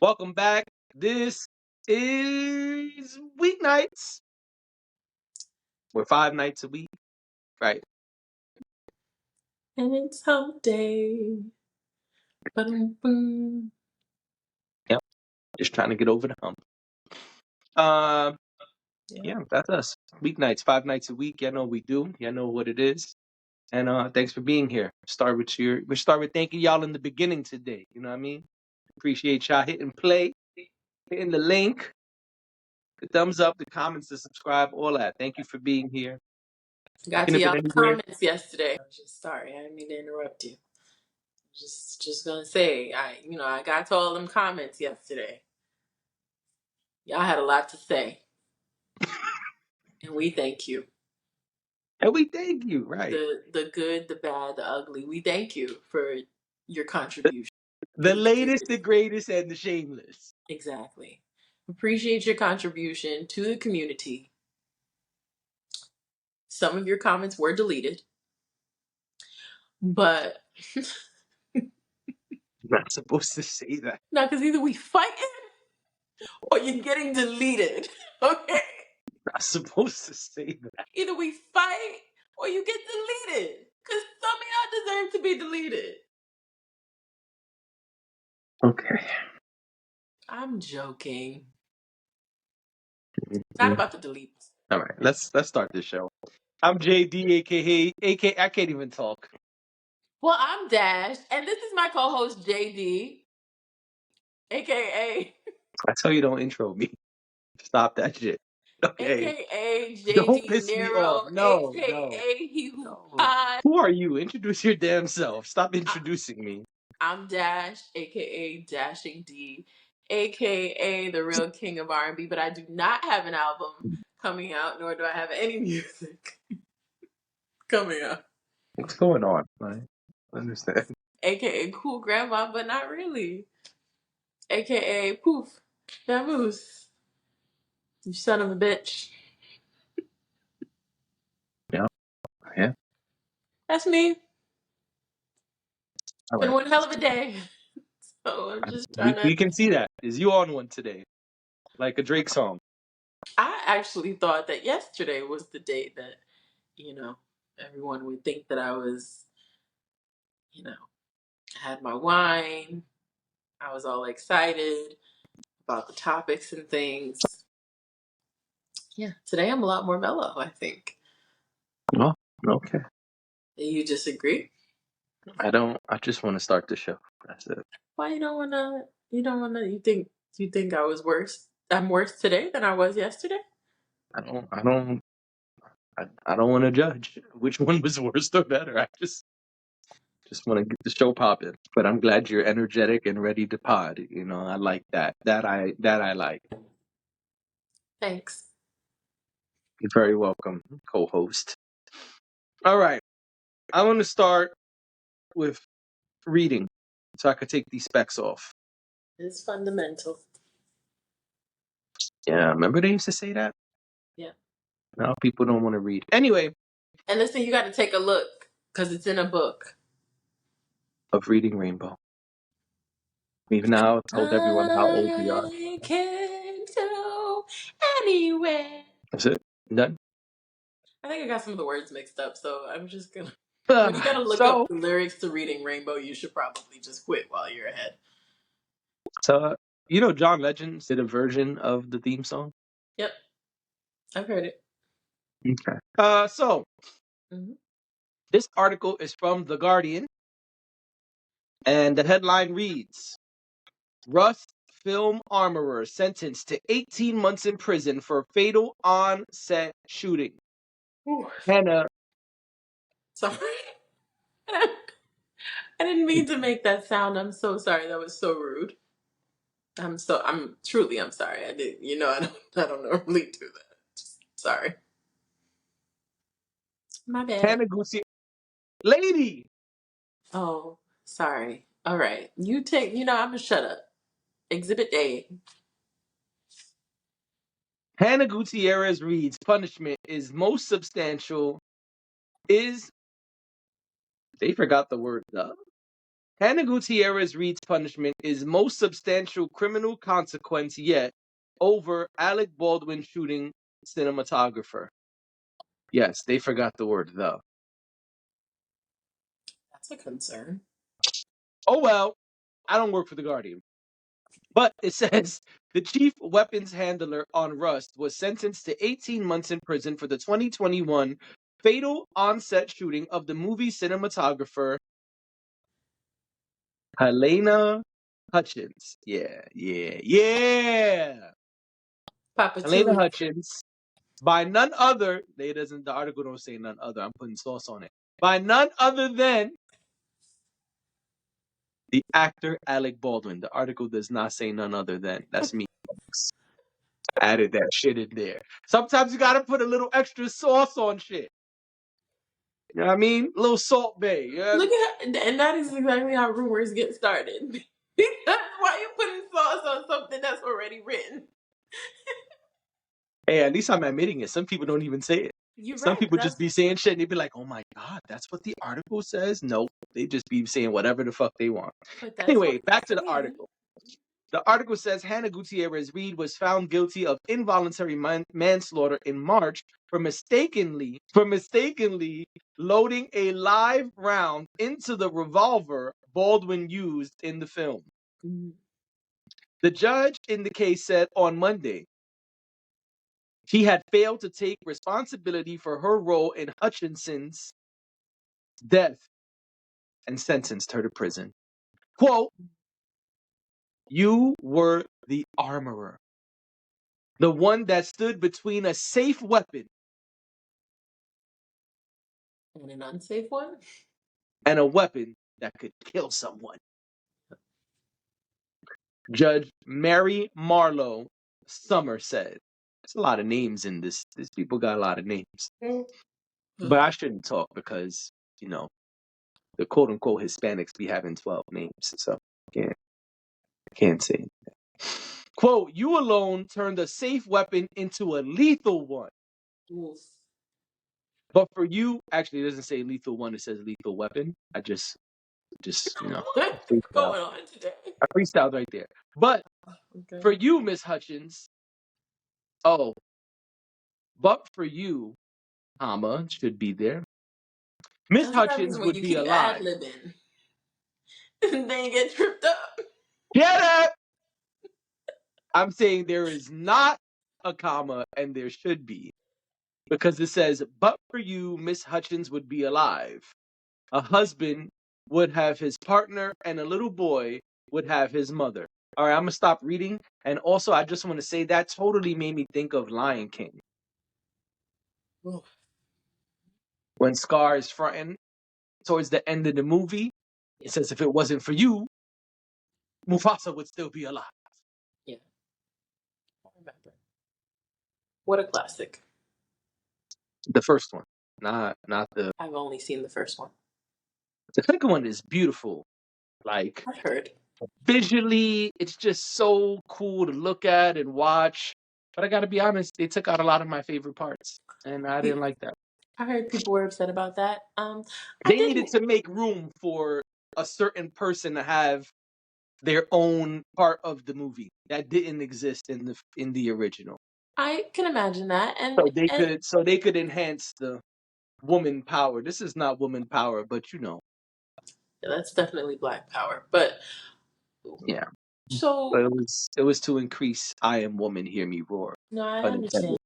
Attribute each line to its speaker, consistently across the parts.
Speaker 1: Welcome back. This is Weeknights. We're 5 nights a week, right?
Speaker 2: And it's hump day. Ba-dum-bum.
Speaker 1: Yep. Just trying to get over the hump. Uh,
Speaker 2: Yeah.
Speaker 1: yeah, that's us. Weeknights, 5 nights a week. You know what we do. You know what it is. And thanks for being here. We'll start with thanking y'all in the beginning today. You know what I mean? Appreciate y'all hitting play, hitting the link, the thumbs up, the comments, the subscribe, all that. Thank you for being here.
Speaker 2: Got
Speaker 1: Even
Speaker 2: to
Speaker 1: if it
Speaker 2: y'all
Speaker 1: anywhere.
Speaker 2: comments yesterday. I'm just sorry. I didn't mean to interrupt you. Just gonna say, I got to all them comments yesterday. Y'all had a lot to say. And we thank you.
Speaker 1: And we thank you, right?
Speaker 2: The good, the bad, the ugly. We thank you for your contribution.
Speaker 1: The latest, the greatest, and the shameless.
Speaker 2: Exactly. Appreciate your contribution to the community. Some of your comments were deleted. But
Speaker 1: I'm not supposed to say that.
Speaker 2: no, because either we fighting or you're getting deleted. Okay?
Speaker 1: I'm not supposed to say that.
Speaker 2: Either we fight or you get deleted. Because some of y'all deserve to be deleted.
Speaker 1: Okay.
Speaker 2: I'm joking. Not about to delete.
Speaker 1: All right. Let's start this show. I'm JD, aka I can't even talk.
Speaker 2: Well, I'm Dash, and this is my co-host JD, aka
Speaker 1: That's how you don't intro me. Stop that shit. Okay.
Speaker 2: aka
Speaker 1: Don't
Speaker 2: JD
Speaker 1: piss me off.
Speaker 2: Nero,
Speaker 1: No, no,
Speaker 2: aka he who
Speaker 1: no.
Speaker 2: pies.
Speaker 1: Who are you? Introduce your damn self. Stop introducing me.
Speaker 2: I'm Dash, aka Dashing D, aka the real king of R&B, but I do not have an album coming out, nor do I have any music coming out.
Speaker 1: What's going on? I understand.
Speaker 2: Aka Cool Grandma, but not really. Aka Poof, Vamoose, you son of a bitch.
Speaker 1: Yeah. Yeah.
Speaker 2: That's me.
Speaker 1: All
Speaker 2: Been
Speaker 1: right.
Speaker 2: one hell of a day. So I'm just trying to.
Speaker 1: We can see that. Is you on one today? Like a Drake song.
Speaker 2: I actually thought that yesterday was the day that, you know, everyone would think that I was, I had my wine. I was all excited about the topics and things. Yeah, today I'm a lot more mellow, I think.
Speaker 1: Oh, okay.
Speaker 2: You disagree?
Speaker 1: I just want to start the show. That's it.
Speaker 2: Why you think I was worse? I'm worse today than I was yesterday?
Speaker 1: I don't want to judge which one was worse or better. I just want to get the show popping. But I'm glad you're energetic and ready to pod. You know, I like that. That I like.
Speaker 2: Thanks.
Speaker 1: You're very welcome, co-host. All right. I want to start with reading so I could take these specs off.
Speaker 2: It's fundamental.
Speaker 1: Yeah, remember they used to say that?
Speaker 2: Yeah.
Speaker 1: Now people don't want to read. Anyway,
Speaker 2: And listen, you got to take a look because it's in a book.
Speaker 1: of Reading Rainbow. We've now told everyone how old we are.
Speaker 2: I can go anywhere.
Speaker 1: That's it. Done.
Speaker 2: I think I got some of the words mixed up, so I'm just gonna. When you gotta look up the lyrics to Reading Rainbow, you should probably just quit while you're ahead.
Speaker 1: So you know, John Legend did a version of the theme song.
Speaker 2: Yep, I've heard it.
Speaker 1: Okay. So
Speaker 2: Mm-hmm.
Speaker 1: this article is from The Guardian, and the headline reads: Rust film armorer sentenced to 18 months in prison for fatal on-set shooting. Hannah.
Speaker 2: Sorry. I didn't mean to make that sound. I'm so sorry. That was so rude. I'm sorry. I did. I don't normally do that. Sorry. My bad.
Speaker 1: Hannah Gucci. Lady!
Speaker 2: Oh, sorry. All right. I'm gonna shut up. Exhibit A.
Speaker 1: Hannah Gutierrez reads punishment is most substantial is they forgot the word the. Hannah Gutierrez Reed's punishment is most substantial criminal consequence yet over Alec Baldwin shooting cinematographer. Yes, they forgot the word the.
Speaker 2: That's a concern.
Speaker 1: Oh well, I don't work for the Guardian. But it says the chief weapons handler on Rust was sentenced to 18 months in prison for the 2021 fatal on-set shooting of the movie cinematographer Helena Hutchins. Yeah.
Speaker 2: Papa
Speaker 1: Helena
Speaker 2: Tui.
Speaker 1: Hutchins by none other. They doesn't. The article don't say none other. I'm putting sauce on it. By none other than the actor Alec Baldwin. The article does not say none other than. That's me. Added that shit in there. Sometimes you gotta put a little extra sauce on shit. You know what I mean? A little salt bay. You know?
Speaker 2: Look at her, and that is exactly how rumors get started. That's why you're putting sauce on something that's already written.
Speaker 1: Hey, at least I'm admitting it. Some people don't even say it.
Speaker 2: You're
Speaker 1: Some
Speaker 2: right, but
Speaker 1: people just
Speaker 2: that's
Speaker 1: be saying shit and they be like, "Oh my god, that's what the article says." No, they just be saying whatever the fuck they want.
Speaker 2: what
Speaker 1: Anyway,
Speaker 2: I'm
Speaker 1: back to the
Speaker 2: saying.
Speaker 1: article. The article says Hannah Gutierrez Reed was found guilty of involuntary manslaughter in March for mistakenly loading a live round into the revolver Baldwin used in the film.
Speaker 2: Mm.
Speaker 1: The judge in the case said on Monday he had failed to take responsibility for her role in Hutchinson's death and sentenced her to prison. Quote, "You were the armorer, the one that stood between a safe weapon
Speaker 2: And an unsafe one?
Speaker 1: and a weapon that could kill someone." Judge Mary Marlowe Summer said. There's a lot of names in this. These people got a lot of names. But I shouldn't talk because, the quote unquote Hispanics be having 12 names. So can't say. Quote, "You alone turned a safe weapon into a lethal one.
Speaker 2: Oof.
Speaker 1: But for you," actually, it doesn't say lethal one, it says lethal weapon. I just,
Speaker 2: What's
Speaker 1: freestyle.
Speaker 2: going on today?
Speaker 1: I freestyled right there. But
Speaker 2: Okay.
Speaker 1: for you, Miss Hutchins, oh, but for you, comma, should be there. Miss
Speaker 2: That's what happens
Speaker 1: Hutchins
Speaker 2: when
Speaker 1: would
Speaker 2: you
Speaker 1: be
Speaker 2: keep ad
Speaker 1: alive.
Speaker 2: libbing. And then you get tripped up.
Speaker 1: Get it? I'm saying there is not a comma and there should be. Because it says, but for you, Miss Hutchins would be alive. A husband would have his partner, and a little boy would have his mother. All right, I'm gonna stop reading. And also, I just want to say that totally made me think of Lion King
Speaker 2: Oof.
Speaker 1: when Scar is fronting towards the end of the movie. It
Speaker 2: Yeah,
Speaker 1: says, if it wasn't for you, Mufasa would still be alive.
Speaker 2: yeah. I remember. What a classic.
Speaker 1: The first one, not the
Speaker 2: I've only seen the first one.
Speaker 1: the second one is beautiful. Like
Speaker 2: I've heard.
Speaker 1: visually, it's just so cool to look at and watch. But I gotta be honest, they took out a lot of my favorite parts, and I didn't like that.
Speaker 2: I heard people were upset about that. I
Speaker 1: They needed
Speaker 2: didn't.
Speaker 1: to make room for a certain person to have their own part of the movie that didn't exist in the original.
Speaker 2: I can imagine that, and
Speaker 1: So they could enhance the woman power. This is not woman power, but
Speaker 2: that's definitely Black Power. But
Speaker 1: yeah. But
Speaker 2: so
Speaker 1: it was to increase I am woman, hear me roar.
Speaker 2: no, I
Speaker 1: Pun
Speaker 2: understand.
Speaker 1: intended.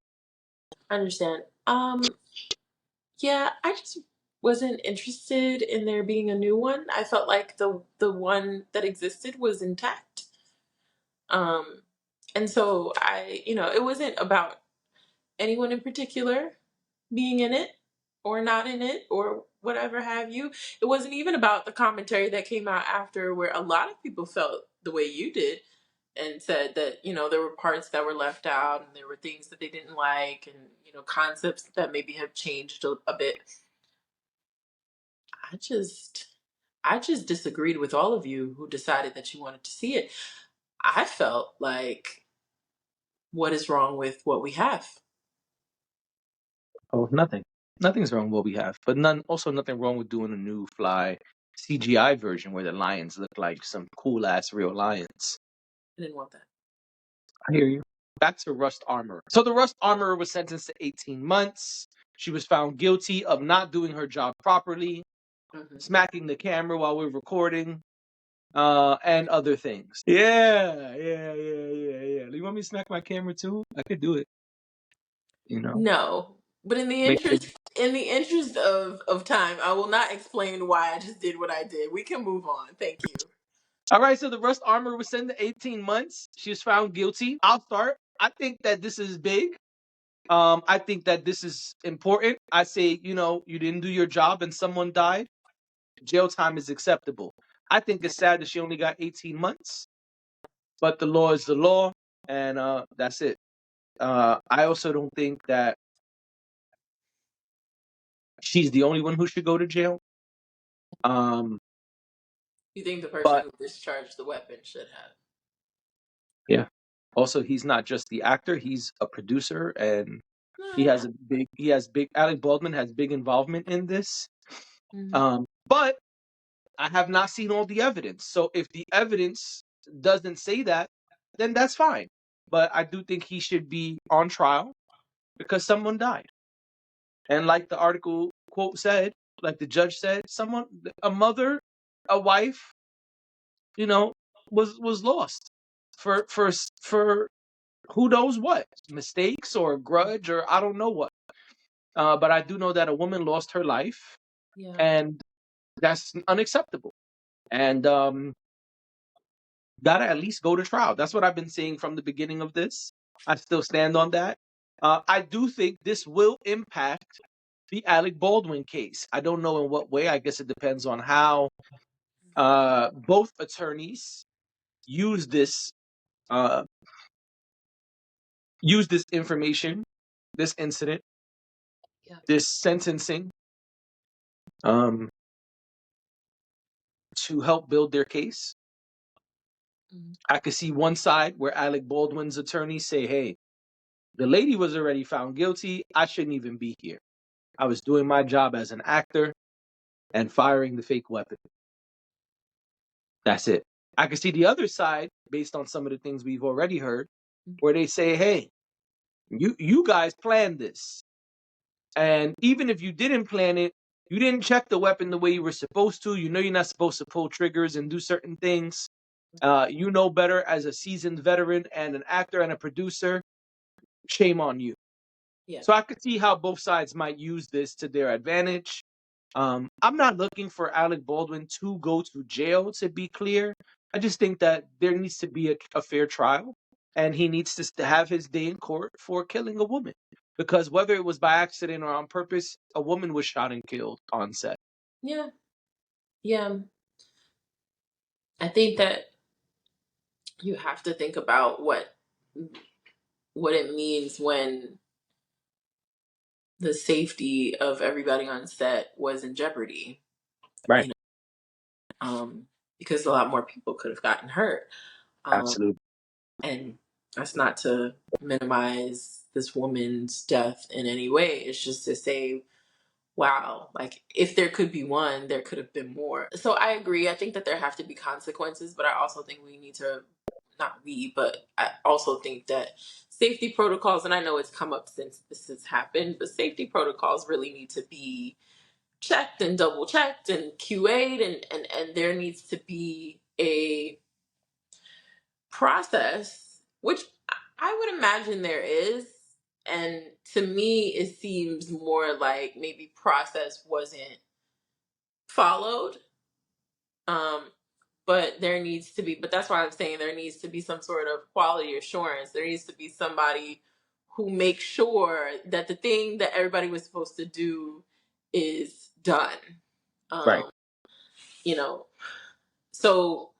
Speaker 2: I understand. Yeah, I just wasn't interested in there being a new one. I felt like the one that existed was intact. Um, and so it wasn't about anyone in particular being in it or not in it or whatever have you. It wasn't even about the commentary that came out after where a lot of people felt the way you did and said that, there were parts that were left out and there were things that they didn't like and, concepts that maybe have changed a bit. I just I just disagreed with all of you who decided that you wanted to see it. I felt like, what is wrong with what we have?
Speaker 1: Oh, nothing. Nothing's wrong with what we have, but also nothing wrong with doing a new fly. CGI version where the lions look like some cool ass real lions.
Speaker 2: I didn't want that.
Speaker 1: I hear you. Back to Rust Armorer. So the Rust Armorer was sentenced to 18 months. She was found guilty of not doing her job properly,
Speaker 2: Mm-hmm.
Speaker 1: smacking the camera while we're recording, and other things. Yeah. You want me to smack my camera too? I could do it. You know,
Speaker 2: No, but
Speaker 1: make sure.
Speaker 2: in the interest of time, I will not explain why I just did what I did. We can move on. Thank you.
Speaker 1: All right, so the Rust Armorer was sentenced to 18 months. She was found guilty. I'll start. I think that this is big. I think that this is important. I say, you didn't do your job and someone died. Jail time is acceptable. I think it's sad that she only got 18 months, but the law is the law, and that's it. I also don't think that she's the only one who should go to jail. Um,
Speaker 2: You think the person
Speaker 1: but
Speaker 2: who discharged the weapon should have?
Speaker 1: yeah. Also, he's not just the actor; he's a producer, and
Speaker 2: No.
Speaker 1: Alec Baldwin has big involvement in this.
Speaker 2: Mm-hmm.
Speaker 1: But I have not seen all the evidence. So if the evidence doesn't say that, then that's fine. But I do think he should be on trial because someone died. And like the article quote said, like the judge said, a mother, a wife, you know, was lost for who knows what, mistakes or grudge or I don't know what. But I do know that a woman lost her life,
Speaker 2: Yeah.
Speaker 1: and that's unacceptable. And gotta at least go to trial. That's what I've been saying from the beginning of this. I still stand on that. I do think this will impact the Alec Baldwin case. I don't know in what way. I guess it depends on how both attorneys use this uh, information, this incident,
Speaker 2: Yeah.
Speaker 1: this sentencing, um, to help build their case.
Speaker 2: Mm-hmm.
Speaker 1: I could see one side where Alec Baldwin's attorneys say, "Hey, the lady was already found guilty. I shouldn't even be here. I was doing my job as an actor and firing the fake weapon. That's it." I can see the other side, based on some of the things we've already heard, where they say, "Hey, you guys planned this. And even if you didn't plan it, you didn't check the weapon the way you were supposed to. You know you're not supposed to pull triggers and do certain things. You know better as a seasoned veteran and an actor and a producer. Shame on you."
Speaker 2: Yeah.
Speaker 1: So I could see how both sides might use this to their advantage. I'm not looking for Alec Baldwin to go to jail, to be clear. I just think that there needs to be a fair trial, and he needs to have his day in court for killing a woman. Because whether it was by accident or on purpose, a woman was shot and killed on set.
Speaker 2: Yeah. Yeah. I think that you have to think about what it means when the safety of everybody on set was in jeopardy.
Speaker 1: Right.
Speaker 2: You know, because a lot more people could have gotten hurt. Um,
Speaker 1: Absolutely.
Speaker 2: and that's not to minimize this woman's death in any way. It's just to say, wow, like if there could be one, there could have been more. So I agree. I think that there have to be consequences, but I also think we need to, not we, but I also think that safety protocols, and I know it's come up since this has happened, but safety protocols really need to be checked and double checked and QA'd, and there needs to be a process, which I would imagine there is. And to me, it seems more like maybe process wasn't followed. Um, but there needs to be, but that's why I'm saying there needs to be some sort of quality assurance. There needs to be somebody who makes sure that the thing that everybody was supposed to do is done.
Speaker 1: Right.
Speaker 2: Um, you know, so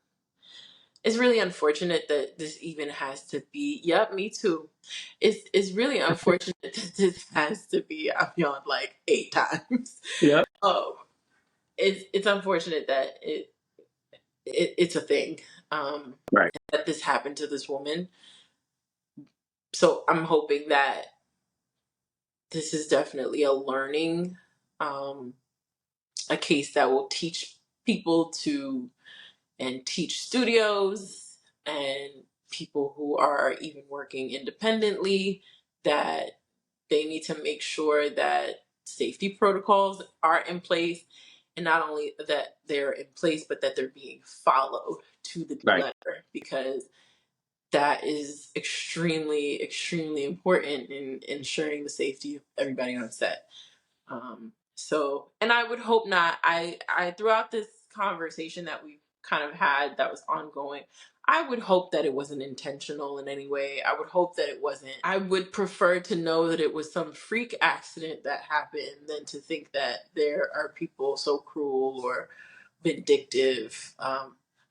Speaker 2: it's really unfortunate that this even has to be. Yep, me too. It's really unfortunate that this has to be. I've yawned like 8 times.
Speaker 1: Yep.
Speaker 2: Um, it's unfortunate that it's a thing.
Speaker 1: Right.
Speaker 2: That this happened to this woman. So I'm hoping that this is definitely a learning, a case that will teach people and teach studios and people who are even working independently that they need to make sure that safety protocols are in place, and not only that they're in place, but that they're being followed to the
Speaker 1: Right.
Speaker 2: letter, because that is extremely, extremely important in ensuring the safety of everybody on set. And I would hope not. I throughout this conversation that we kind of had that was ongoing, I would hope that it wasn't intentional in any way. I would hope that it wasn't. I would prefer to know that it was some freak accident that happened than to think that there are people so cruel or vindictive.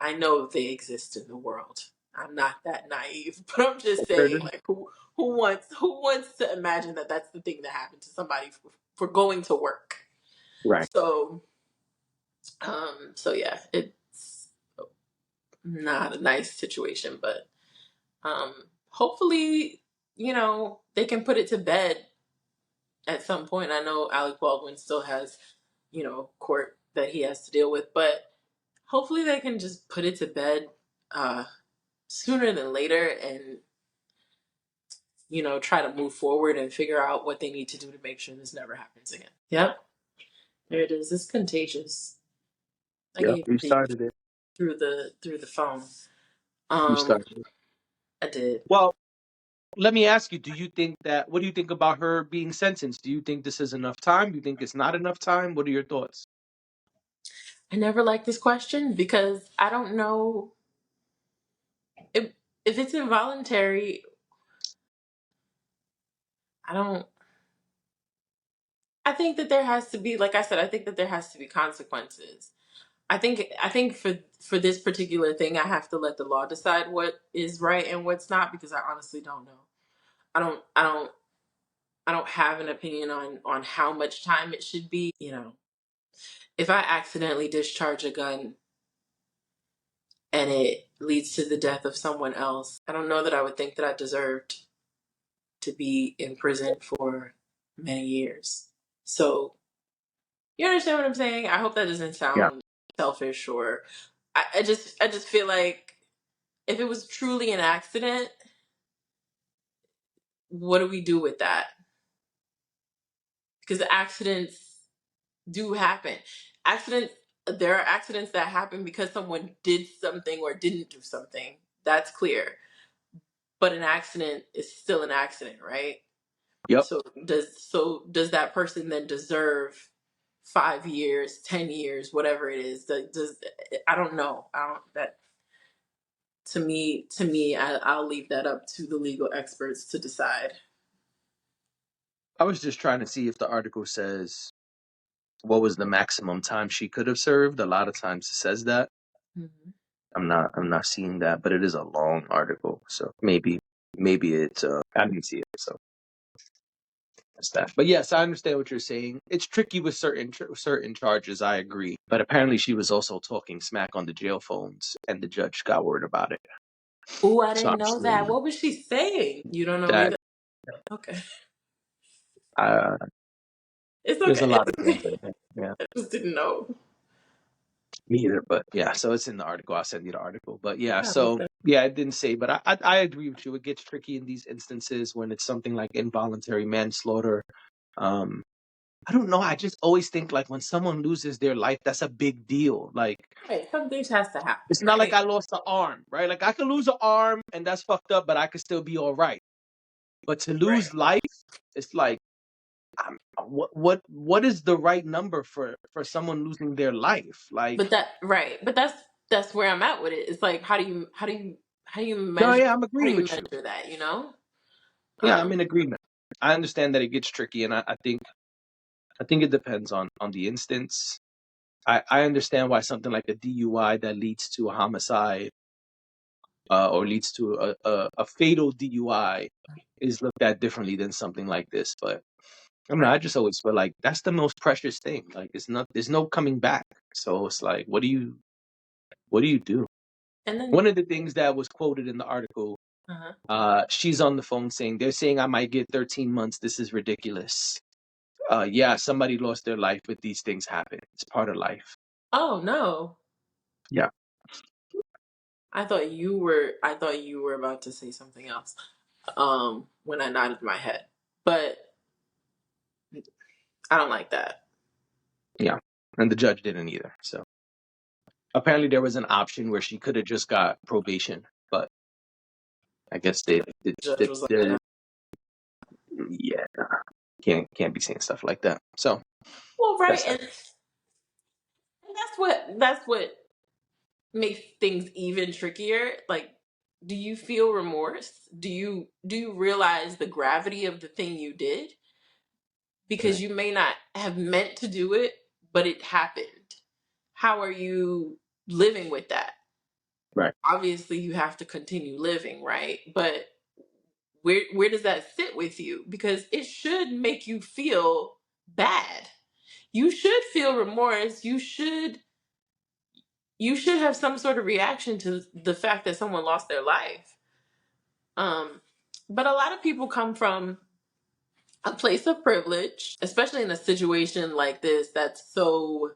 Speaker 2: I know they exist in the world. I'm not that naive, but I'm just saying,
Speaker 1: Word.
Speaker 2: like, who wants to imagine that that's the thing that happened to somebody for going to work?
Speaker 1: Right.
Speaker 2: So yeah, it's not a nice situation, but hopefully, they can put it to bed at some point. I know Alec Baldwin still has, court that he has to deal with, but hopefully they can just put it to bed uh, sooner than later, and try to move forward and figure out what they need to do to make sure this never happens again. Yep, there it is. It's contagious. I
Speaker 1: Yep.
Speaker 2: gave
Speaker 1: You
Speaker 2: it
Speaker 1: started it.
Speaker 2: through the phone.
Speaker 1: You
Speaker 2: Um,
Speaker 1: started it.
Speaker 2: I did.
Speaker 1: Well, let me ask you, what do you think about her being sentenced? Do you think this is enough time? Do you think it's not enough time? What are your thoughts?
Speaker 2: I never liked this question because I don't know if it's involuntary. I don't. I think that there has to be, like I said, I think that there has to be consequences. I think for this particular thing, I have to let the law decide what is right and what's not, because I honestly don't know. I don't have an opinion on how much time it should be. If I accidentally discharge a gun and it leads to the death of someone else, I don't know that I would think that I deserved to be in prison for many years. So, you understand what I'm saying? I hope that doesn't
Speaker 1: Yeah.
Speaker 2: sound selfish, or I just feel like if it was truly an accident, what do we do with that? Because accidents do happen. Accidents There are accidents that happen because someone did something or didn't do something. That's clear. But an accident is still an accident, right?
Speaker 1: Yep.
Speaker 2: So does that person then deserve 5 years, 10 years, whatever it is? Does I don't know. I don't that to me, I'll leave that up to the legal experts to decide.
Speaker 1: I was just trying to see if the article says what was the maximum time she could have served. A lot of times it says that.
Speaker 2: Mhm.
Speaker 1: I'm not seeing that, but it is a long article, so maybe it's I didn't see it, so that's that. But yes, I understand what you're saying. It's tricky with certain charges. I agree, but apparently she was also talking smack on the jail phones, and the judge got word about it.
Speaker 2: Oh, I
Speaker 1: So
Speaker 2: didn't
Speaker 1: I'm
Speaker 2: know
Speaker 1: sure
Speaker 2: that. What was she saying? You don't know
Speaker 1: that
Speaker 2: either. Okay,
Speaker 1: uh,
Speaker 2: it's
Speaker 1: there's a
Speaker 2: okay.
Speaker 1: lot of
Speaker 2: It's
Speaker 1: things.
Speaker 2: okay.
Speaker 1: Yeah,
Speaker 2: I just didn't know.
Speaker 1: me either. But yeah, so it's in the article. I'll send you the article. But yeah,
Speaker 2: Yeah,
Speaker 1: so
Speaker 2: okay.
Speaker 1: yeah, it didn't say, but I agree with you. It gets tricky in these instances when it's something like involuntary manslaughter. Um, I don't know. I just always think like when someone loses their life, that's a big deal. Like
Speaker 2: Right, some things has to happen,
Speaker 1: it's not like
Speaker 2: right?
Speaker 1: I lost an arm, right? Like I could lose an arm and that's fucked up, but I could still be all right. But to
Speaker 2: Right.
Speaker 1: lose life, it's like what is the right number for someone losing their life? Like
Speaker 2: But that's where I'm at with it. It's like how do you
Speaker 1: no,
Speaker 2: measure
Speaker 1: yeah, I'm
Speaker 2: how do
Speaker 1: agreeing
Speaker 2: you
Speaker 1: with you.
Speaker 2: measure that, you know?
Speaker 1: Yeah,
Speaker 2: Um
Speaker 1: I'm in agreement. I understand that it gets tricky, and I think it depends on the instance. I understand why something like a DUI that leads to a homicide or leads to a fatal DUI is looked at differently than something like this. But I don't know.
Speaker 2: right.
Speaker 1: I just always feel like that's the most precious thing. Like there's no coming back. So it's like, what do you do?
Speaker 2: And then
Speaker 1: One of the things that was quoted in the article,
Speaker 2: uh
Speaker 1: she's on the phone saying they're saying I might get 13 months. This is ridiculous. Yeah, somebody lost their life, but these things happen. It's part of life.
Speaker 2: Oh no.
Speaker 1: Yeah,
Speaker 2: I thought you were about to say something else. When I nodded my head. But I don't like that.
Speaker 1: yeah. And the judge didn't either. So apparently there was an option where she could have just got probation, but I guess they did.
Speaker 2: The judge was like, no.
Speaker 1: Yeah, can't be saying stuff like that. So
Speaker 2: Well, right,
Speaker 1: that's that.
Speaker 2: and that's what makes things even trickier. Like, do you feel remorse? Do you realize the gravity of the thing you did? Because
Speaker 1: Right,
Speaker 2: you may not have meant to do it, but it happened. How are you living with that?
Speaker 1: right,
Speaker 2: Obviously, you have to continue living, right? But where does that sit with you? Because it should make you feel bad. You should feel remorse. You should have some sort of reaction to the fact that someone lost their life. Um, but a lot of people come from a place of privilege, especially in a situation like this that's so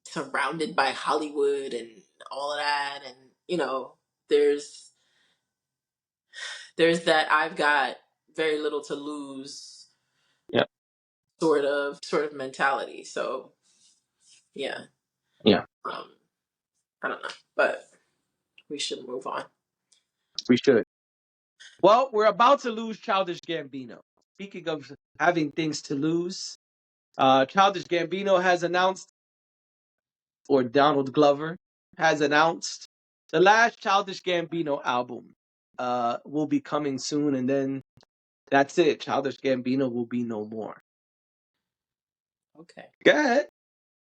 Speaker 2: surrounded by Hollywood and all of that. And you know, there's there's that I've got very little to lose
Speaker 1: yeah,
Speaker 2: sort of mentality. So yeah,
Speaker 1: yeah.
Speaker 2: um, I don't know, but we should move on.
Speaker 1: We should. Well, we're about to lose Childish Gambino. Speaking of having things to lose, Childish Gambino has announced, or Donald Glover has announced, the last Childish Gambino album will be coming soon, and then that's it. Childish Gambino will be no more.
Speaker 2: Okay.
Speaker 1: Go ahead.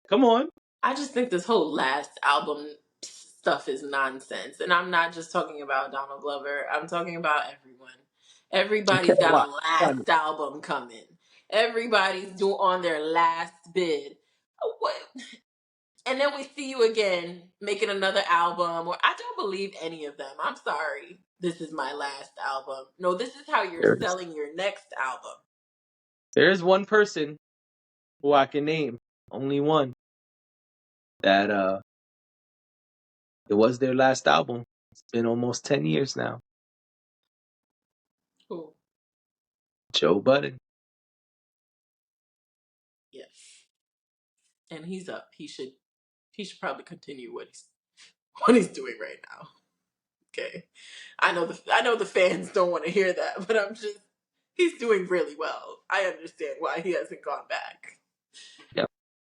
Speaker 1: Come on.
Speaker 2: I just think this whole last album stuff is nonsense. And I'm not just talking about Donald Glover. I'm talking about everyone.
Speaker 1: Okay,
Speaker 2: Everybody's got
Speaker 1: why?
Speaker 2: a last album coming. Everybody's doing on their last bid. What? And then we see you again making another album. Or I don't believe any of them. I'm sorry. This is my last album. No, this is how you're
Speaker 1: There's,
Speaker 2: selling your next album.
Speaker 1: there's one person who I can name, only one, that it was their last album. It's been almost 10 years now.
Speaker 2: Cool.
Speaker 1: Joe Budden.
Speaker 2: Yes. And he's up. He should probably continue what he's doing right now. Okay. I know the fans don't want to hear that, but he's doing really well. I understand why he hasn't gone back.
Speaker 1: Yep.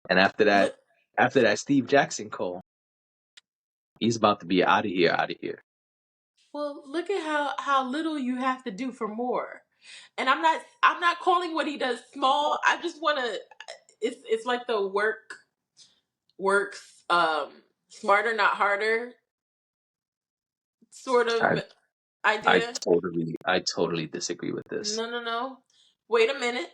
Speaker 1: And
Speaker 2: Look,
Speaker 1: after that Steve Jackson call, he's about to be out of here, out of here.
Speaker 2: well, look at how little you have to do for more. And I'm not calling what he does small. I just want to it's like the works smarter not harder sort
Speaker 1: I,
Speaker 2: of
Speaker 1: I
Speaker 2: idea.
Speaker 1: I totally disagree with this.
Speaker 2: No, no, no. Wait a minute.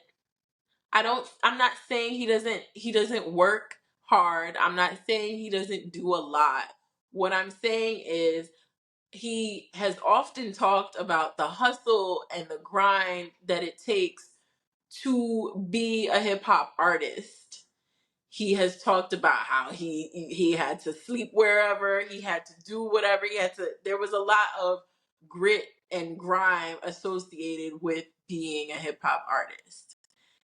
Speaker 2: I'm not saying he doesn't work hard. I'm not saying he doesn't do a lot. What I'm saying is he has often talked about the hustle and the grind that it takes to be a hip hop artist. He has talked about how he had to sleep wherever, he had to do whatever, there was a lot of grit and grime associated with being a hip hop artist.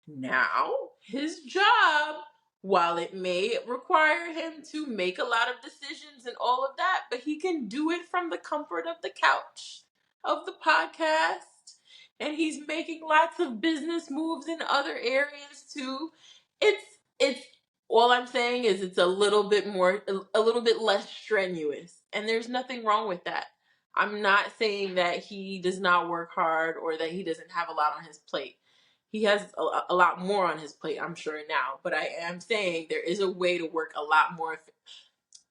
Speaker 2: Now, his job, while it may require him to make a lot of decisions and all of that, but he can do it from the comfort of the couch, of the podcast, and he's making lots of business moves in other areas too. It's all I'm saying is it's a little bit less strenuous, and there's nothing wrong with that. I'm not saying that he does not work hard or that he doesn't have a lot on his plate. He has a lot more on his plate, I'm sure now, but I am saying there is a way to work a lot more.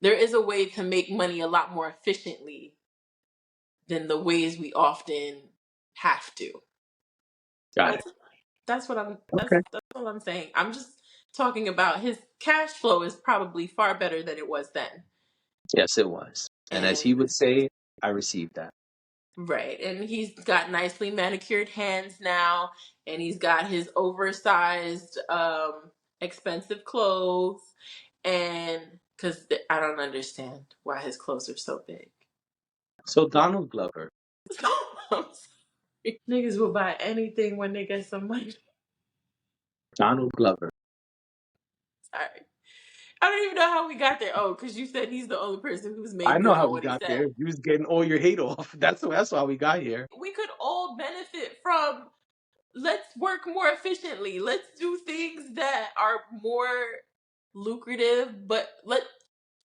Speaker 2: There is a way to make money a lot more efficiently than the ways we often have to.
Speaker 1: Got it.
Speaker 2: That's that's what I'm
Speaker 1: Okay.
Speaker 2: that's all I'm saying. I'm just talking about his cash flow is probably far better than it was then.
Speaker 1: Yes, it was. And as he
Speaker 2: And
Speaker 1: would say, I received that.
Speaker 2: right, and he's got nicely manicured hands now, and he's got his oversized expensive clothes, And because I don't understand why his clothes are so big.
Speaker 1: So Donald Glover.
Speaker 2: I'm sorry. Niggas will buy anything when they get some money.
Speaker 1: Donald Glover.
Speaker 2: Sorry. I don't even know how we got there. Oh, because you said he's the only person who's
Speaker 1: I
Speaker 2: made
Speaker 1: know
Speaker 2: good
Speaker 1: how
Speaker 2: on
Speaker 1: we
Speaker 2: what he
Speaker 1: got
Speaker 2: said.
Speaker 1: there. You was getting all your hate off. That's how we got here.
Speaker 2: We could all benefit from, let's work more efficiently. Let's do things that are more lucrative, but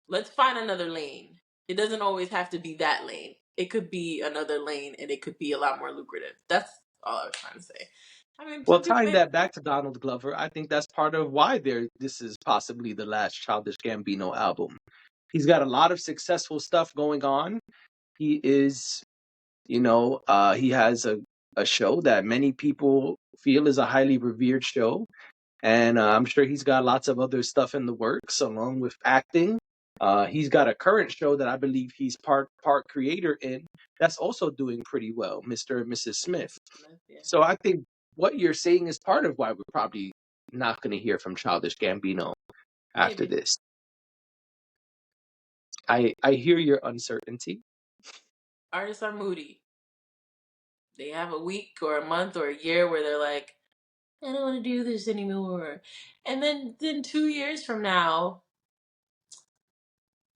Speaker 2: let's find another lane. It doesn't always have to be that lane. It could be another lane and it could be a lot more lucrative. That's all I was trying to say. I mean,
Speaker 1: Well,
Speaker 2: some people
Speaker 1: tying
Speaker 2: make.
Speaker 1: that back to Donald Glover, I think that's part of why this is possibly the last Childish Gambino album. He's got a lot of successful stuff going on. He is, he has a show that many people feel is a highly revered show. And I'm sure he's got lots of other stuff in the works along with acting. He's got a current show that I believe he's part creator in that's also doing pretty well, Mr. and Mrs. Smith.
Speaker 2: Mrs. Smith, yeah.
Speaker 1: So I think what you're saying is part of why we're probably not going to hear from Childish Gambino after
Speaker 2: Maybe.
Speaker 1: this. I hear your uncertainty.
Speaker 2: Artists are moody. They have a week or a month or a year where they're like, I don't want to do this anymore. And then 2 years from now,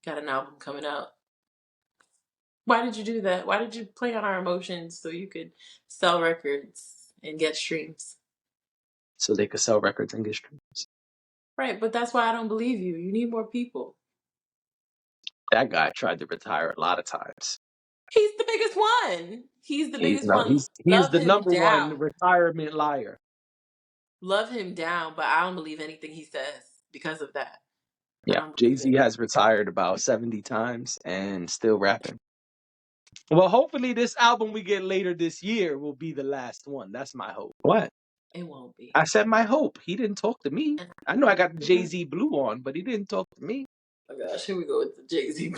Speaker 2: got an album coming out. Why did you do that? Why did you play on our emotions so you could sell records and get streams?
Speaker 1: So they could sell records and get streams.
Speaker 2: Right, but that's why I don't believe you. You need more people.
Speaker 1: That guy tried to retire a lot of times.
Speaker 2: He's the biggest one. He's the
Speaker 1: He's
Speaker 2: biggest
Speaker 1: no,
Speaker 2: one.
Speaker 1: he's
Speaker 2: Love
Speaker 1: the
Speaker 2: him
Speaker 1: number one
Speaker 2: down.
Speaker 1: retirement liar.
Speaker 2: Love him down, but I don't believe anything he says because of that. I
Speaker 1: Yeah,
Speaker 2: don't believe
Speaker 1: Jay-Z
Speaker 2: it.
Speaker 1: has retired about 70 times and still rapping. Well, hopefully this album we get later this year will be the last one. That's my hope. What?
Speaker 2: It won't be.
Speaker 1: I said my hope. He didn't talk to me.
Speaker 2: And
Speaker 1: I know I got the Jay-Z Blue on, but he didn't talk to me.
Speaker 2: oh gosh, here we go with the Jay-Z.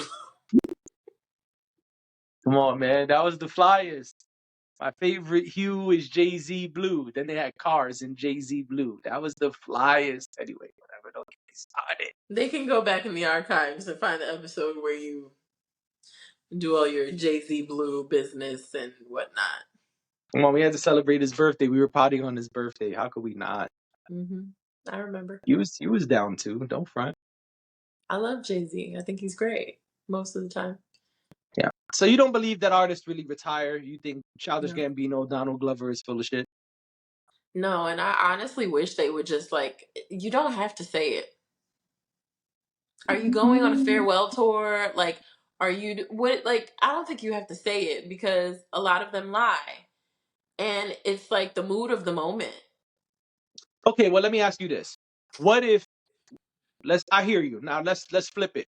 Speaker 1: Come on, man. That was the Flyers. My favorite hue is Jay-Z Blue. Then they had cars in Jay-Z Blue. That was the Flyers. Anyway, whatever. Don't get me started.
Speaker 2: They can go back in the archives and find the episode where you do all your Jay-Z Blue business and whatnot.
Speaker 1: Come on, we had to celebrate his birthday. We were partying on his birthday. How could we not?
Speaker 2: I remember.
Speaker 1: He was down too. Don't front.
Speaker 2: I love Jay-Z. I think he's great most of the time.
Speaker 1: Yeah. So you don't believe that artists really retire? You think Childish
Speaker 2: No.
Speaker 1: Gambino, Donald Glover is full of shit?
Speaker 2: No, and I honestly wish they would just like, you don't have to say it. Are you going on a farewell tour? Like, are you what? Like, I don't think you have to say it because a lot of them lie, and it's like the mood of the moment.
Speaker 1: Okay, well let me ask you this. What if I hear you. Now let's flip it.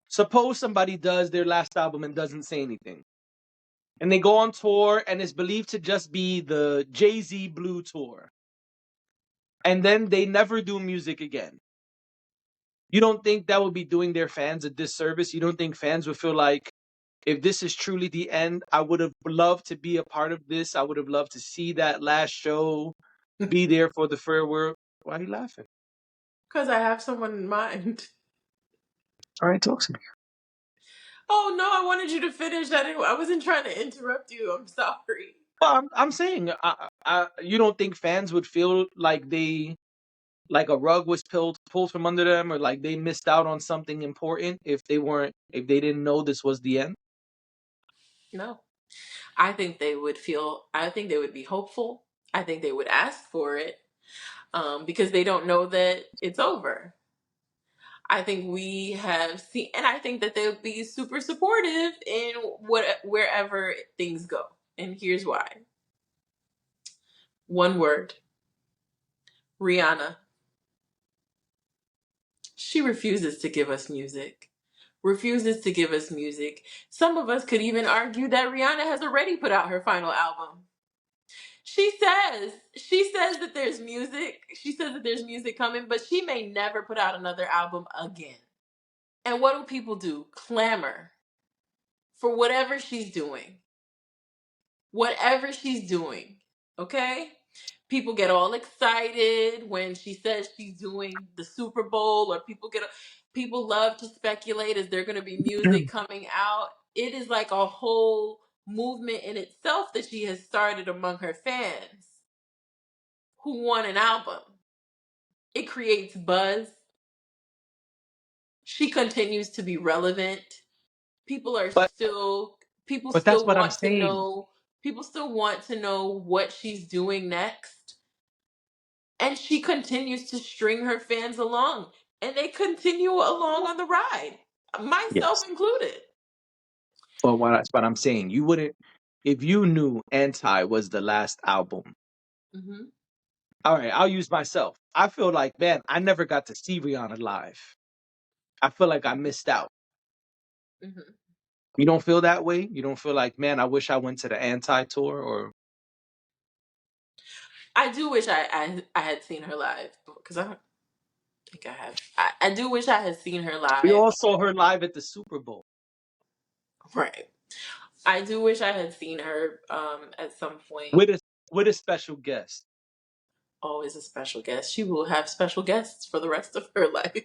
Speaker 1: Suppose somebody does their last album and doesn't say anything. And they go on tour and it's believed to just be the Jay-Z Blue tour. And then they never do music again. You don't think that would be doing their fans a disservice? You don't think fans would feel like if this is truly the end, I would have loved to be a part of this. I would have loved to see that last show, be there for the farewell. Why are you laughing?
Speaker 2: Because I have someone in mind.
Speaker 1: All right, talk to me.
Speaker 2: Oh no, I wanted you to finish. I wasn't trying to interrupt you. I'm sorry.
Speaker 1: Well, I'm saying, you don't think fans would feel like like a rug was pulled from under them, or like they missed out on something important if they didn't know this was the end?
Speaker 2: No. I think they would feel, I think they would be hopeful. I think they would ask for it because they don't know that it's over. I think we have seen, and I think that they would be super supportive in wherever things go. And here's why. One word. Rihanna. She refuses to give us music. Refuses to give us music. Some of us could even argue that Rihanna has already put out her final album. She says that there's music. She says that there's music coming, but she may never put out another album again. And what do people do? Clamor for whatever she's doing. Whatever she's doing. Okay? People get all excited when she says she's doing the Super Bowl, or people love to speculate, is there going to be music coming out? It is like a whole movement in itself that she has started among her fans who want an album. It creates buzz. She continues to be relevant. People are
Speaker 1: but
Speaker 2: still people
Speaker 1: but that's
Speaker 2: still
Speaker 1: what I'm
Speaker 2: want to
Speaker 1: saying.
Speaker 2: know people still want to know what she's doing next. And she continues to string her fans along, and they continue along on the ride, myself
Speaker 1: Yes.
Speaker 2: included.
Speaker 1: But that's what I'm saying. You wouldn't, if you knew Anti was the last album.
Speaker 2: Hmm.
Speaker 1: All right, I'll use myself. I feel like, man, I never got to see Rihanna live. I feel like I missed out.
Speaker 2: Hmm.
Speaker 1: You don't feel that way? You don't feel like, man, I wish I went to the Anti tour, or
Speaker 2: I do wish I had seen her live, because I don't think I have. I do wish I had seen her
Speaker 1: we
Speaker 2: live.
Speaker 1: all saw her live at the Super Bowl
Speaker 2: Right. I do wish I had seen her at some point.
Speaker 1: with a special guest.
Speaker 2: Always a special guest. She will have special guests for the rest of her life.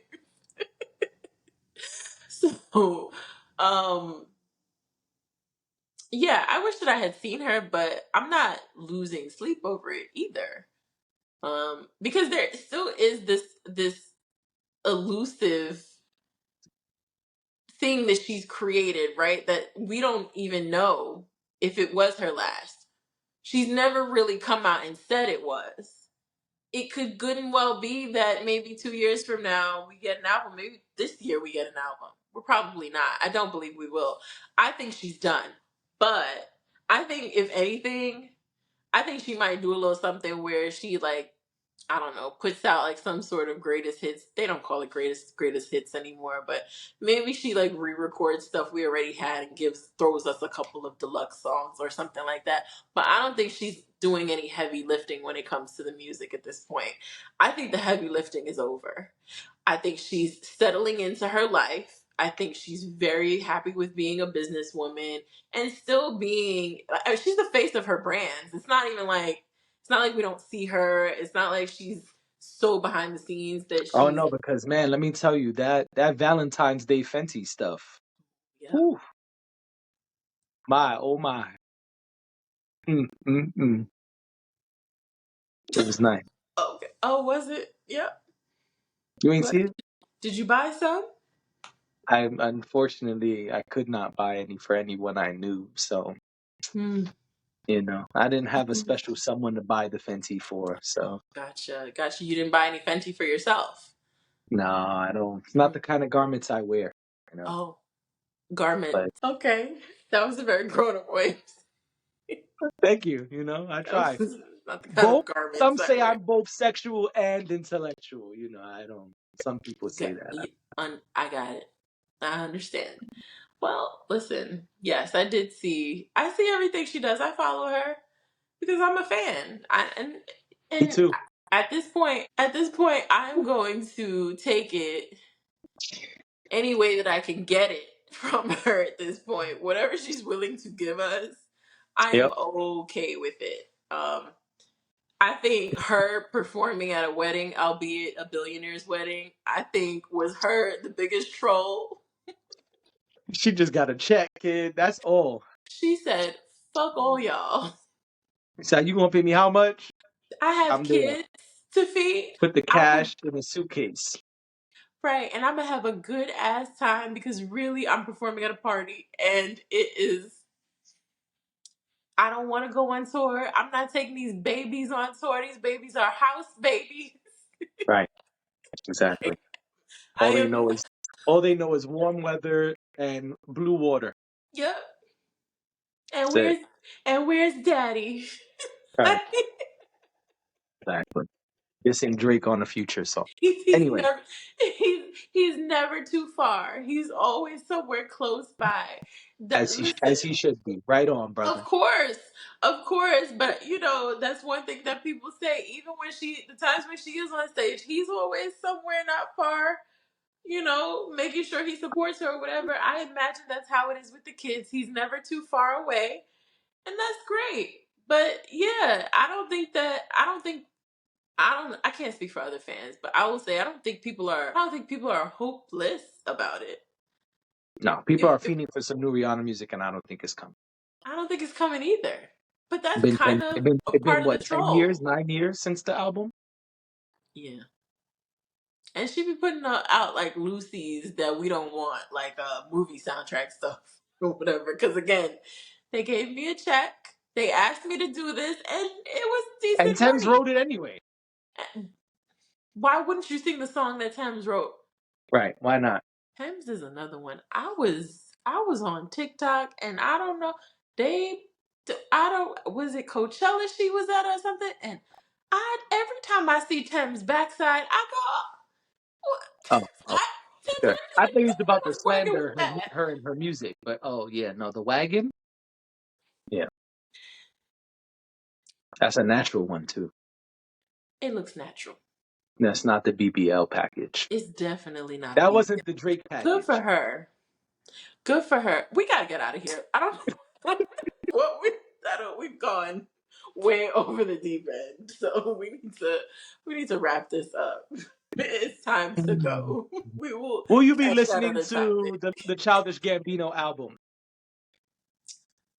Speaker 2: So, um, yeah, I wish that I had seen her, but I'm not losing sleep over it either. Because there still is this elusive thing that she's created, right? That we don't even know if it was her last. She's never really come out and said it was. It could good and well be that maybe 2 years from now we get an album. Maybe this year we get an album. We're probably not. I don't believe we will. I think she's done. But I think if anything, I think she might do a little something where she, like, I don't know, puts out like some sort of greatest hits. They don't call it greatest hits anymore, but maybe she like re-records stuff we already had and throws us a couple of deluxe songs or something like that. But I don't think she's doing any heavy lifting when it comes to the music at this point. I think the heavy lifting is over. I think she's settling into her life. I think she's very happy with being a businesswoman and still being. She's the face of her brands. It's not like we don't see her. It's not like she's so behind the scenes that
Speaker 1: Oh
Speaker 2: she's.
Speaker 1: no, because man, let me tell you that Valentine's Day Fenty stuff.
Speaker 2: Yeah.
Speaker 1: Whew, my oh my, mm. It was nice.
Speaker 2: Okay. Oh, was it? Yep.
Speaker 1: You ain't
Speaker 2: What?
Speaker 1: see it?
Speaker 2: Did you buy some?
Speaker 1: I unfortunately I could not buy any for anyone I knew, so
Speaker 2: Hmm.
Speaker 1: I didn't have a special someone to buy the Fenty for. So
Speaker 2: Gotcha. Gotcha. You didn't buy any Fenty for yourself.
Speaker 1: no, I don't. It's not
Speaker 2: Hmm.
Speaker 1: the kind of garments I wear, you know.
Speaker 2: Oh, garment.
Speaker 1: But
Speaker 2: Okay. That was a very grown up way.
Speaker 1: thank you. I
Speaker 2: That
Speaker 1: try.
Speaker 2: was not the kind
Speaker 1: Both.
Speaker 2: of garments
Speaker 1: Some
Speaker 2: I
Speaker 1: say
Speaker 2: wear.
Speaker 1: I'm both sexual and intellectual. I don't. Some people say that.
Speaker 2: I got it. I understand. Well, listen. Yes, I did see. I see everything she does. I follow her because I'm a fan.
Speaker 1: Me
Speaker 2: And
Speaker 1: too.
Speaker 2: at this point, I'm going to take it any way that I can get it from her. At this point, whatever she's willing to give us, I am
Speaker 1: Yep.
Speaker 2: okay with it. I think her performing at a wedding, albeit a billionaire's wedding, I think was her the biggest troll.
Speaker 1: She just got a check, kid. That's all.
Speaker 2: She said, "Fuck all y'all.
Speaker 1: So you gonna pay me how much?
Speaker 2: I have
Speaker 1: I'm there.
Speaker 2: kids to feed.
Speaker 1: Put the
Speaker 2: I'm a,
Speaker 1: cash in a suitcase.
Speaker 2: right, and I'm gonna have a good ass time because really, I'm performing at a party, and it is. I don't want to go on tour. I'm not taking these babies on tour. These babies are house babies.
Speaker 1: Right. Exactly.
Speaker 2: I
Speaker 1: All they
Speaker 2: am.
Speaker 1: know is all they know is warm weather and blue water.
Speaker 2: Yep. And
Speaker 1: That's it.
Speaker 2: where's Daddy?
Speaker 1: Right. Exactly. This ain't Drake on the future song.
Speaker 2: He's
Speaker 1: Anyway,
Speaker 2: never he's never too far. He's always somewhere close by.
Speaker 1: as
Speaker 2: Listen,
Speaker 1: he should be. Right on, brother.
Speaker 2: of course, but that's one thing that people say. Even when the times when she is on stage, he's always somewhere not far. Making sure he supports her or whatever. I imagine that's how it is with the kids. He's never too far away, and that's great. But yeah, I can't speak for other fans, but I will say I don't think people are hopeless about it.
Speaker 1: No, people are
Speaker 2: If
Speaker 1: fiending for some new Rihanna music, and I don't think it's coming.
Speaker 2: I don't think it's coming either. But that's
Speaker 1: Been
Speaker 2: kind
Speaker 1: 10,
Speaker 2: of a
Speaker 1: it been
Speaker 2: part of the
Speaker 1: what, 10 years,
Speaker 2: troll.
Speaker 1: 9 years since the album?
Speaker 2: Yeah. And she be putting out like Lucy's that we don't want, like movie soundtrack stuff or whatever. Because again, they gave me a check, they asked me to do this, and it was
Speaker 1: And
Speaker 2: decent
Speaker 1: Thames
Speaker 2: money.
Speaker 1: wrote it anyway.
Speaker 2: Why wouldn't you sing the song that Thames wrote?
Speaker 1: Right? Why not?
Speaker 2: Thames is another one. I was on TikTok and I don't know they I don't was it Coachella she was at or something, and I every time I see Thames backside I go, what?
Speaker 1: Oh, oh,
Speaker 2: Thames,
Speaker 1: sure. I thought he was about to
Speaker 2: what's working with
Speaker 1: slander
Speaker 2: that?
Speaker 1: her and her music, but oh yeah, no, the wagon, yeah, that's a natural one too.
Speaker 2: It looks natural.
Speaker 1: That's not the BBL package.
Speaker 2: It's definitely not a
Speaker 1: That
Speaker 2: BBL.
Speaker 1: wasn't the Drake
Speaker 2: Good for
Speaker 1: package.
Speaker 2: her. Good for her. We gotta get out of here. I don't know what we've gone way over the deep end. So we need to wrap this up. It's time to go. We will
Speaker 1: Will you be
Speaker 2: catch that
Speaker 1: listening
Speaker 2: other
Speaker 1: to
Speaker 2: topic.
Speaker 1: the Childish Gambino album?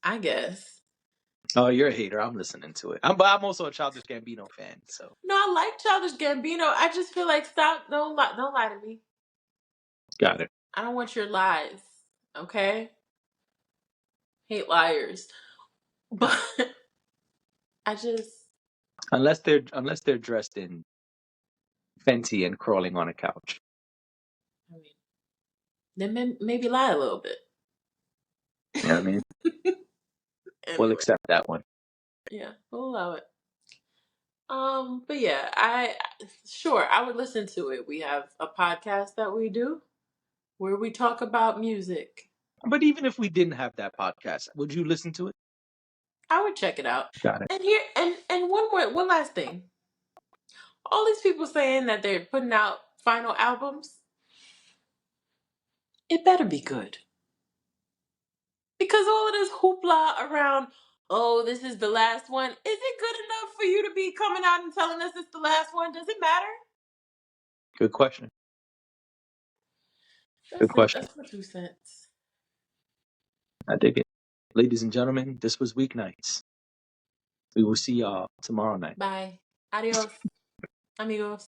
Speaker 2: I guess.
Speaker 1: Oh, you're a hater. I'm listening to it. But I'm also a Childish Gambino fan. So
Speaker 2: No, I like Childish Gambino. I just feel like stop. Don't lie to me.
Speaker 1: got it.
Speaker 2: I don't want your lies. Okay? Hate liars. But I just.
Speaker 1: Unless they're dressed in Fenty and crawling on a couch.
Speaker 2: I mean, then maybe lie a little bit.
Speaker 1: You know what I mean? We'll
Speaker 2: Anyway,
Speaker 1: accept that one.
Speaker 2: yeah, we'll allow it. But yeah, I would listen to it. We have a podcast that we do where we talk about music.
Speaker 1: But even if we didn't have that podcast, would you listen to it?
Speaker 2: I would check it out.
Speaker 1: Got it.
Speaker 2: And here and one last thing. All these people saying that they're putting out final albums, it better be good. Because all of this hoopla around, oh, this is the last one. Is it good enough for you to be coming out and telling us it's the last one? Does it matter?
Speaker 1: Good question. Good
Speaker 2: That's it.
Speaker 1: question.
Speaker 2: That's my 2 cents.
Speaker 1: I dig it. Ladies and gentlemen, this was Weeknights. We will see y'all tomorrow night.
Speaker 2: Bye. Adios, amigos.